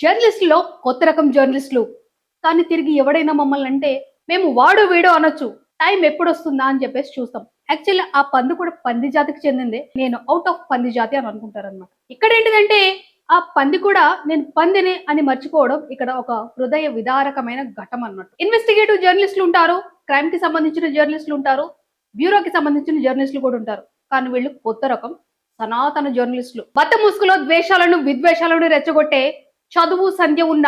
జర్నలిస్టులో కొత్త రకం జర్నలిస్టులు. కానీ తిరిగి ఎవడైనా మమ్మల్ని అంటే మేము వాడు వీడో అనొచ్చు. టైం ఎప్పుడొస్తుందా అని చెప్పేసి చూస్తాం. యాక్చువల్లీ ఆ పంది కూడా పంది జాతికి చెందిందే. నేను ఔట్ ఆఫ్ పంది జాతి అని అనుకుంటారనమాట. ఇక్కడేంటిదంటే ఆ పంది కూడా నేను పందిని అని మర్చిపోవడం ఇక్కడ ఒక హృదయ విదారకమైన ఘటం అన్నమాట. ఇన్వెస్టిగేటివ్ జర్నలిస్టులు ఉంటారు. క్రైమ్ కి సంబంధించిన జర్నలిస్టులు ఉంటారు. బ్యూరోకి సంబంధించిన జర్నలిస్టులు కూడా ఉంటారు. కానీ వీళ్ళు కొత్త రకం సనాతన జర్నలిస్టులు. బట్ట ముసుగులో ద్వేషాలను విద్వేషాలను రెచ్చగొట్టే చదువు సంధ్య ఉన్న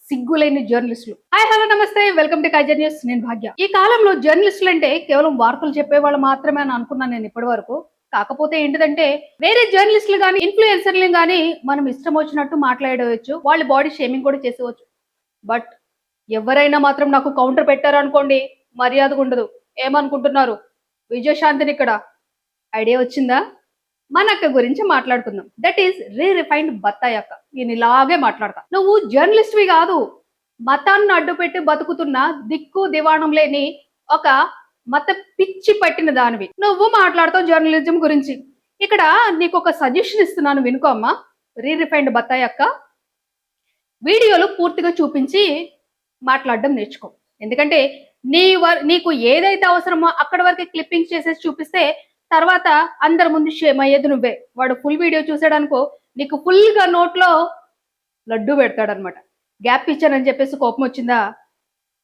సిగ్గులేని జర్నలిస్టులు. హాయ్ హలో నమస్తే, వెల్కమ్ టు కైజర్ న్యూస్. నేను భాగ్య. ఈ కాలంలో జర్నలిస్టులు అంటే కేవలం వార్తలు చెప్పేవాళ్ళు మాత్రమే అని అనుకున్నాను నేను ఇప్పటి వరకు. కాకపోతే ఏంటిదంటే వేరే జర్నలిస్టులు గానీ ఇన్ఫ్లుయెన్సర్లు గానీ మనం ఇష్టం వచ్చినట్టు మాట్లాడవచ్చు, వాళ్ళ బాడీ షేమింగ్ కూడా చేసేవచ్చు. బట్ ఎవరైనా మాత్రం నాకు కౌంటర్ పెట్టారు అనుకోండి, మర్యాదగా ఉండదు. ఏమనుకుంటున్నారు? విజయశాంతిని ఇక్కడ ఐడియా వచ్చిందా? మన అక్క గురించి మాట్లాడుకుందాం. దట్ ఈస్ రిఫైన్డ్ బత్తాయి అక్క. నేను ఇలాగే మాట్లాడతా. నువ్వు జర్నలిస్ట్వి కాదు, మతాన్ని అడ్డుపెట్టి బతుకుతున్న దిక్కు దివాణం లేని ఒక మత పిచ్చి పట్టిన దానివి. నువ్వు మాట్లాడతావు జర్నలిజం గురించి. ఇక్కడ నీకు ఒక సజెషన్ ఇస్తున్నాను, వినుకో అమ్మా. రిఫైన్డ్ బత్తాయి అక్క, వీడియోలు పూర్తిగా చూపించి మాట్లాడడం నేర్చుకో. ఎందుకంటే నీకు ఏదైతే అవసరమో అక్కడ వరకే క్లిప్పింగ్ చేసేసి చూపిస్తే తర్వాత అందరి ముందు షేమ్ అయ్యేది నువ్వే. వాడు ఫుల్ వీడియో చూసాడనుకో, నీకు ఫుల్ గా నోట్లో లడ్డు పెడతాడనమాట. గ్యాప్ ఇచ్చానని చెప్పేసి కోపం వచ్చిందా,